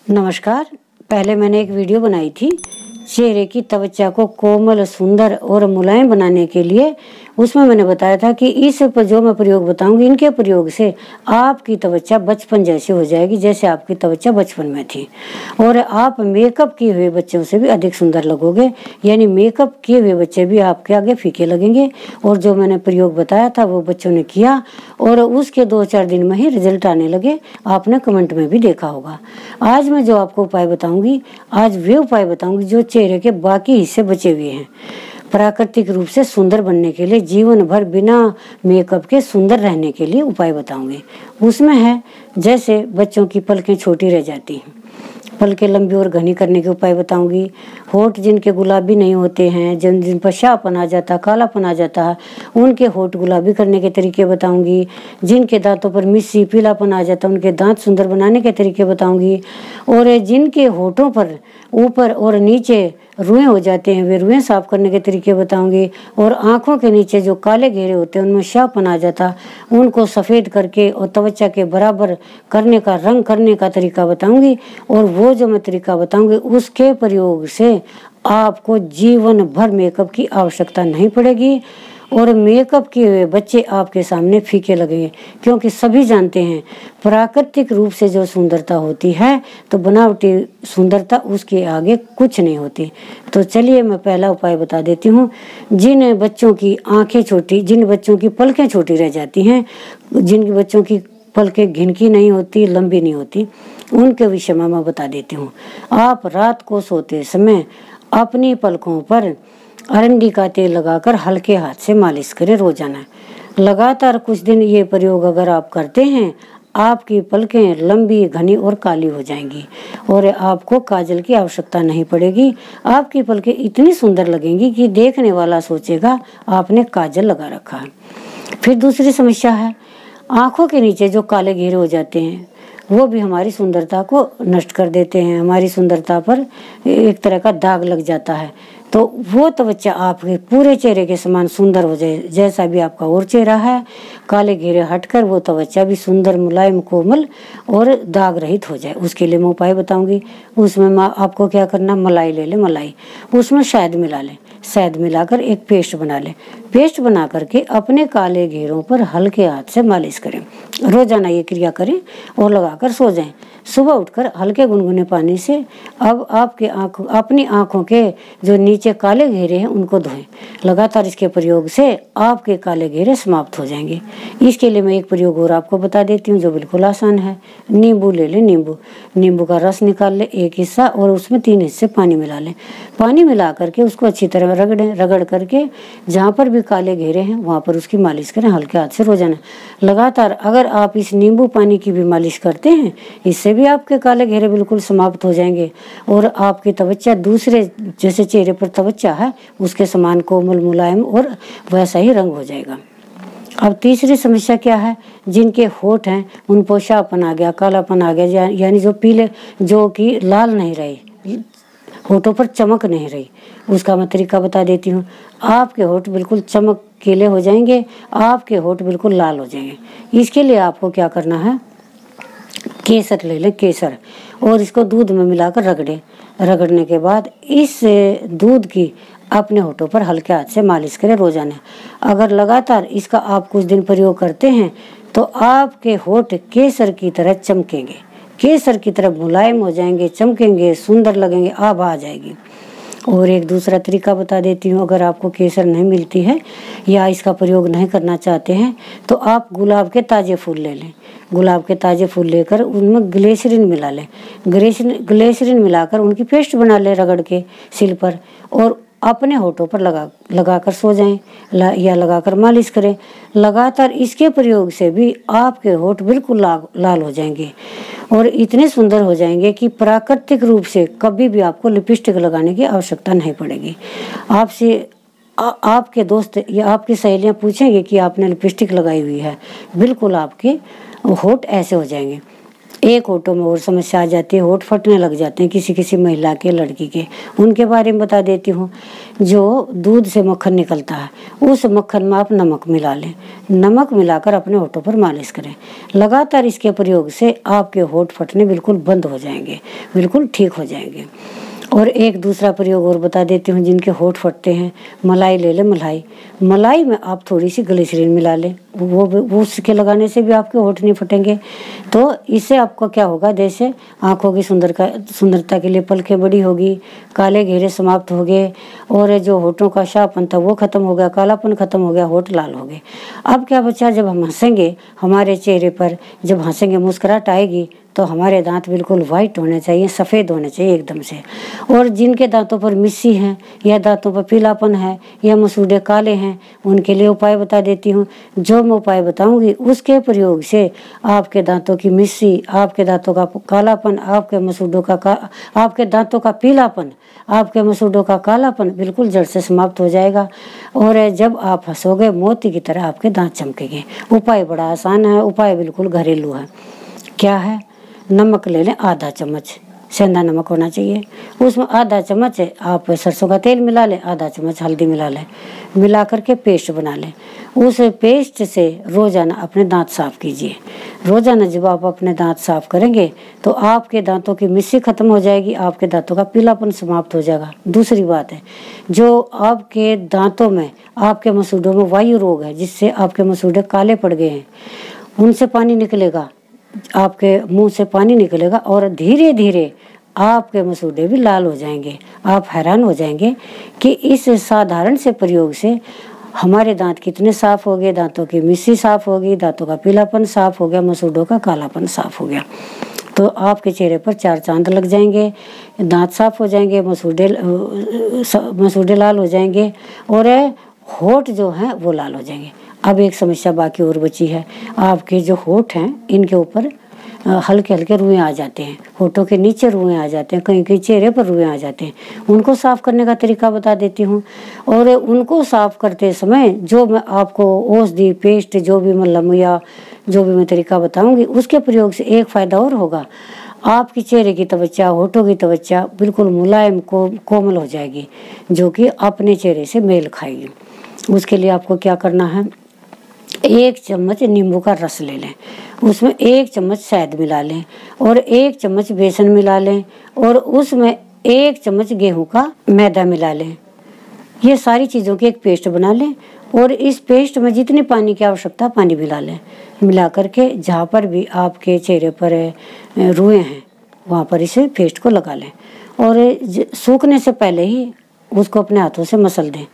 नमस्कार। पहले मैंने एक वीडियो बनाई थी चेहरे की त्वचा को कोमल, सुंदर और मुलायम बनाने के लिए। उसमें मैंने बताया था कि इस पर जो मैं प्रयोग बताऊंगी, इनके प्रयोग से आपकी त्वचा बचपन जैसी हो जाएगी, जैसे आपकी त्वचा बचपन में थी। और आप मेकअप किए हुए बच्चों से भी अधिक सुंदर लगोगे, यानी मेकअप किए हुए बच्चे भी आपके आगे फीके लगेंगे। और जो मैंने प्रयोग बताया था वो बच्चों ने किया और उसके 2-4 दिन में ही रिजल्ट आने लगे। आपने कमेंट में भी देखा होगा। आज मैं जो आपको उपाय बताऊंगी, आज वे उपाय बताऊंगी जो चेहरे के बाकी हिस्से बचे हुए हैं प्राकृतिक रूप से सुंदर बनने के लिए, जीवन भर बिना मेकअप के सुंदर रहने के लिए उपाय बताऊंगी। उसमें है, जैसे बच्चों की पलकें छोटी रह जाती हैं, पलकें लंबी और घनी करने के उपाय बताऊंगी। होठ जिनके गुलाबी नहीं होते हैं, जिन पर शाहपन आ जाता, कालापन आ जाता है, उनके होठ गुलाबी करने के तरीके बताऊंगी। जिनके दांतों पर मिस्सी पीलापन आ जाता है, उनके दांत सुंदर बनाने के तरीके बताऊंगी। और जिनके होठों पर ऊपर और नीचे रुएं हो जाते हैं, वे रुएं साफ करने के तरीके बताऊंगी। और आंखों के नीचे जो काले घेरे होते हैं, उनमें शाहपन आ जाता, उनको सफ़ेद करके और त्वचा के बराबर करने का, रंग करने का तरीका बताऊंगी। और वो जो मैं तरीका बताऊंगी, उसके प्रयोग से आपको जीवन भर मेकअप की आवश्यकता नहीं पड़ेगी और मेकअप किए हुए बच्चे आपके सामने फीके लगेंगे। क्योंकि सभी जानते हैं प्राकृतिक रूप से जो सुंदरता होती है, तो बनावटी सुंदरता उसके आगे कुछ नहीं होती। तो चलिए मैं पहला उपाय बता देती हूँ। जिन बच्चों की आंखें छोटी, जिन बच्चों की पलकें छोटी रह जाती हैं, जिन बच्चों की पलकें घिनकी नहीं होती, लंबी नहीं होती, उनके विषय में मैं बता देती हूँ। आप रात को सोते समय अपनी पलकों पर अरंडी का तेल लगाकर हल्के हाथ से मालिश करें रोजाना। लगातार कुछ दिन ये प्रयोग अगर आप करते हैं, आपकी पलकें लंबी, घनी और काली हो जाएंगी और आपको काजल की आवश्यकता नहीं पड़ेगी। आपकी पलकें इतनी सुंदर लगेंगी कि देखने वाला सोचेगा आपने काजल लगा रखा है। फिर दूसरी समस्या है, आंखों के नीचे जो काले घेरे हो जाते हैं, वो भी हमारी सुंदरता को नष्ट कर देते हैं। हमारी सुंदरता पर एक तरह का दाग लग जाता है। तो वो त्वचा आपके पूरे चेहरे के समान सुंदर हो जाए, जैसा भी आपका और चेहरा है, काले घेरे हटकर वो त्वचा भी सुंदर, मुलायम, कोमल और दाग रहित हो जाए। उसके लिए मैं उपाय बताऊंगी। उसमें मैं आपको क्या करना, मलाई ले लें, मलाई, उसमें शहद मिला लें, शहद मिलाकर एक पेस्ट बना लें। पेस्ट बना करके अपने काले घेरों पर हल्के हाथ से मालिश करें। रोजाना ये क्रिया करें और लगाकर सो जाएं। सुबह उठकर हल्के गुनगुने पानी से अब आपके अपनी आंखों के जो नीचे काले घेरे हैं उनको धोएं। लगातार इसके प्रयोग से आपके काले घेरे समाप्त हो जाएंगे। इसके लिए मैं एक प्रयोग और आपको बता देती हूँ जो बिल्कुल आसान है। नींबू ले लें, नींबू का रस निकाल लें एक हिस्सा और उसमें 3 हिस्से पानी मिला लें। पानी मिला करके उसको अच्छी तरह रगड़ें। रगड़ करके जहाँ पर भी काले घेरे हैं वहाँ पर उसकी मालिश करें हल्के हाथ से रोजाना। लगातार अगर आप इस नींबू पानी की भी मालिश करते हैं, इससे भी आपके काले घेरे बिल्कुल समाप्त हो जाएंगे और आपकी त्वचा दूसरे जैसे चेहरे पर त्वचा है उसके समान कोमल, मुलायम और वैसा ही रंग हो जाएगा। अब तीसरी समस्या क्या है, जिनके होठ हैं उन पर शाहपन आ गया, कालापन आ गया, यानी जो पीले, जो कि लाल नहीं रही, होठों पर चमक नहीं रही, उसका मैं तरीका बता देती हूँ। आपके होठ बिल्कुल चमकीले हो जाएंगे, आपके होठ बिल्कुल लाल हो जाएंगे। इसके लिए आपको क्या करना है, केसर ले लें, केसर, और इसको दूध में मिलाकर रगड़ें। रगड़ने के बाद इस दूध की अपने होठों पर हल्के हाथ से मालिश करें रोजाना। अगर लगातार इसका आप कुछ दिन प्रयोग करते हैं तो आपके होठ केसर की तरह चमकेंगे, केसर की तरह मुलायम हो जाएंगे, चमकेंगे, सुंदर लगेंगे, आभा आ जाएगी। और एक दूसरा तरीका बता देती हूँ। अगर आपको केसर नहीं मिलती है या इसका प्रयोग नहीं करना चाहते हैं तो आप गुलाब के ताज़े फूल ले लें। गुलाब के ताज़े फूल लेकर उनमें ग्लिसरीन मिला लें। ग्लिसरीन मिलाकर उनकी पेस्ट बना लें रगड़ के सिल पर और अपने होठों पर लगाकर सो जाएं या लगाकर मालिश करें। लगातार इसके प्रयोग से भी आपके होठ बिल्कुल लाल हो जाएंगे और इतने सुंदर हो जाएंगे कि प्राकृतिक रूप से कभी भी आपको लिपस्टिक लगाने की आवश्यकता नहीं पड़ेगी। आपसे आपके दोस्त या आपकी सहेलियां पूछेंगे कि आपने लिपस्टिक लगाई हुई है, बिल्कुल आपके होठ ऐसे हो जाएंगे। एक होठों में और समस्या आ जाती है, होठ फटने लग जाते हैं किसी किसी महिला के, लड़की के, उनके बारे में बता देती हूँ। जो दूध से मक्खन निकलता है, उस मक्खन में आप नमक मिला लें, नमक मिलाकर अपने होठों पर मालिश करें। लगातार इसके प्रयोग से आपके होठ फटने बिल्कुल बंद हो जाएंगे, बिल्कुल ठीक हो जाएंगे। और एक दूसरा प्रयोग और बता देती हूँ, जिनके होठ फटते हैं, मलाई ले लें। मलाई में आप थोड़ी सी ग्लिसरीन मिला लें, वो उसके लगाने से भी आपके होठ नहीं फटेंगे। तो इससे आपको क्या होगा, जैसे आँखों की सुंदरता के लिए पलकें बड़ी होगी, काले घेरे समाप्त हो गए, और जो होठों का शाहपन था वो खत्म हो गया, कालापन खत्म हो गया, होठ लाल हो गए। अब क्या बच्चा, जब हम हंसेंगे, हमारे चेहरे पर जब हंसेंगे मुस्कुराहट आएगी, तो हमारे दांत बिल्कुल वाइट होने चाहिए, सफ़ेद होने चाहिए एकदम से। और जिनके दांतों पर मिस्सी है, या दांतों पर पीलापन है, या मसूड़े काले हैं, उनके लिए उपाय बता देती हूँ। जो मैं उपाय बताऊंगी उसके प्रयोग से आपके दांतों की मिस्सी, आपके दांतों का कालापन, आपके दांतों का पीलापन, आपके मसूड़ों का कालापन बिल्कुल जड़ से समाप्त हो जाएगा। और जब आप हंसोगे, मोती की तरह आपके दांत चमकेंगे। उपाय बड़ा आसान है, उपाय बिल्कुल घरेलू है। क्या है, नमक ले लें, आधा चम्मच सेंधा नमक होना चाहिए। उसमें आधा चम्मच आप सरसों का तेल मिला लें, आधा चम्मच हल्दी मिला लें, मिला करके पेस्ट बना लें। उस पेस्ट से रोजाना अपने दांत साफ कीजिए। रोजाना जब आप अपने दांत साफ करेंगे तो आपके दांतों की मिस्सी खत्म हो जाएगी, आपके दांतों का पीलापन समाप्त हो जाएगा। दूसरी बात है, जो आपके दांतों में, आपके मसूड़ों में वायु रोग है, जिससे आपके मसूड़े काले पड़ गए हैं, उनसे पानी निकलेगा, आपके मुंह से पानी निकलेगा, और धीरे धीरे आपके मसूड़े भी लाल हो जाएंगे। आप हैरान हो जाएंगे कि इस साधारण से प्रयोग से हमारे दांत कितने साफ हो गए, दांतों की मिस्सी साफ हो गई, दांतों का पीलापन साफ हो गया, मसूड़ों का कालापन साफ हो गया। तो आपके चेहरे पर 4 चांद लग जाएंगे, दांत साफ हो जाएंगे, मसूड़े लाल हो जाएंगे, और होठ जो हैं वो लाल हो जाएंगे। अब एक समस्या बाकी और बची है, आपके जो होठ हैं इनके ऊपर हल्के हल्के रुएं आ जाते हैं, होठों के नीचे रुएं आ जाते हैं, कहीं कहीं चेहरे पर रुएं आ जाते हैं। उनको साफ करने का तरीका बता देती हूँ। और उनको साफ करते समय जो मैं आपको औषधि, पेस्ट, जो भी मलहम या जो भी मैं तरीका बताऊंगी, उसके प्रयोग से एक फ़ायदा और होगा, आपकी चेहरे की त्वचा, होठों की त्वचा बिल्कुल मुलायम कोमल हो जाएगी, जो कि अपने चेहरे से मेल खाएगी। उसके लिए आपको क्या करना है, 1 चम्मच नींबू का रस ले लें, उसमें 1 चम्मच शहद मिला लें, और 1 चम्मच बेसन मिला लें, और उसमें 1 चम्मच गेहूं का मैदा मिला लें। ये सारी चीज़ों की एक पेस्ट बना लें, और इस पेस्ट में जितनी पानी की आवश्यकता पानी मिला लें। मिला करके जहाँ पर भी आपके चेहरे पर रुएं हैं वहाँ पर इसे पेस्ट को लगा लें, और सूखने से पहले ही उसको अपने हाथों से मसल दें।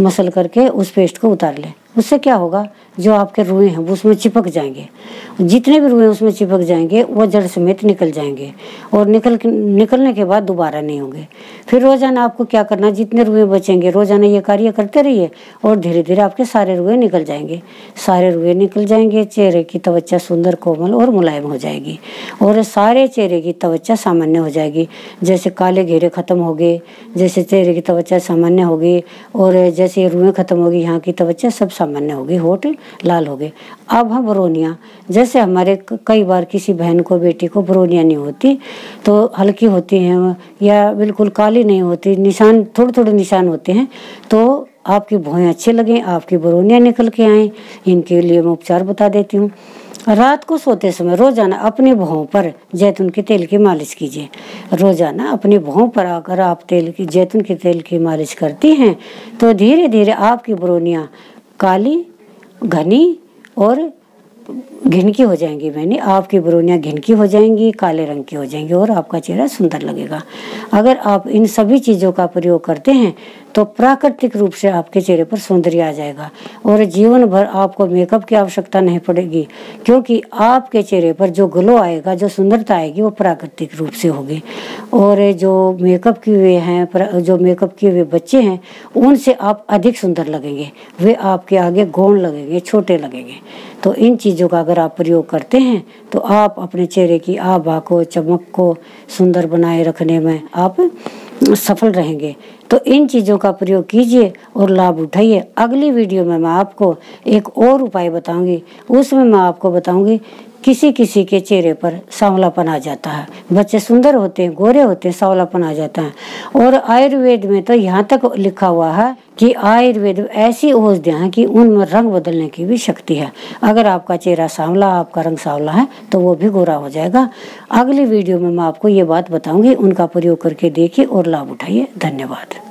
मसल करके उस पेस्ट को उतार लें। उससे क्या होगा, जो आपके रुएं हैं वो उसमें चिपक जाएंगे, जितने भी रुएं उसमें चिपक जाएंगे वो जड़ समेत निकल जाएंगे, और निकलने के बाद दोबारा नहीं होंगे। फिर रोजाना आपको क्या करना, जितने रुएं बचेंगे रोजाना ये कार्य करते रहिए, और धीरे धीरे आपके सारे रुएं निकल जाएंगे। सारे रुएं निकल जाएंगे, चेहरे की त्वचा सुंदर, कोमल और मुलायम हो जाएगी, और सारे चेहरे की त्वचा सामान्य हो जाएगी। जैसे काले घेरे खत्म हो गए, जैसे चेहरे की त्वचा सामान्य हो गई, और जैसे रुएं खत्म हो गई, यहाँ की त्वचा सब सामान्य हो गई, होठ लाल हो गए। अब हम ब्रोनियाँ, जैसे हमारे कई बार किसी बहन को, बेटी को ब्रोनियाँ नहीं होती, तो हल्की होती हैं या बिल्कुल काली नहीं होती, निशान थोड़े थोड़े निशान होते हैं, तो आपकी भौहें अच्छे लगें, आपकी ब्रोनियाँ निकल के आएँ, इनके लिए मैं उपचार बता देती हूँ। रात को सोते समय रोजाना अपनी भौं पर जैतून के तेल की मालिश कीजिए। रोजाना अपनी भौं पर अगर आप जैतून के तेल की मालिश करती हैं तो धीरे धीरे आपकी ब्रोनियाँ काली, घनी और घिनकी हो जाएंगी। मैंने आपकी ब्रोनियाँ घिनकी हो जाएंगी, काले रंग की हो जाएंगी, और आपका चेहरा सुंदर लगेगा। अगर आप इन सभी चीज़ों का प्रयोग करते हैं तो प्राकृतिक रूप से आपके चेहरे पर सौंदर्य आ जाएगा, और जीवन भर आपको मेकअप की आवश्यकता नहीं पड़ेगी, क्योंकि आपके चेहरे पर जो ग्लो आएगा, जो सुंदरता आएगी, वो प्राकृतिक रूप से होगी। और जो मेकअप किए हुए हैं, जो मेकअप किए हुए बच्चे हैं, उनसे आप अधिक सुंदर लगेंगे, वे आपके आगे गौण लगेंगे, छोटे लगेंगे। तो इन चीज़ों का अगर आप प्रयोग करते हैं तो आप अपने चेहरे की आभा को, चमक को सुंदर बनाए रखने में आप सफल रहेंगे। तो इन चीज़ों का प्रयोग कीजिए और लाभ उठाइए। अगली वीडियो में मैं आपको एक और उपाय बताऊंगी। उसमें मैं आपको बताऊंगी किसी किसी के चेहरे पर सांवलापन आ जाता है, बच्चे सुंदर होते हैं, गोरे होते हैं, सांवलापन आ जाता है। और आयुर्वेद में तो यहाँ तक लिखा हुआ है कि आयुर्वेद ऐसी औषधियाँ हैं कि उनमें रंग बदलने की भी शक्ति है। अगर आपका चेहरा सांवला, आपका रंग सांवला है तो वो भी गोरा हो जाएगा। अगली वीडियो में मैं आपको ये बात बताऊंगी, उनका प्रयोग करके देखिए और लाभ उठाइए। धन्यवाद।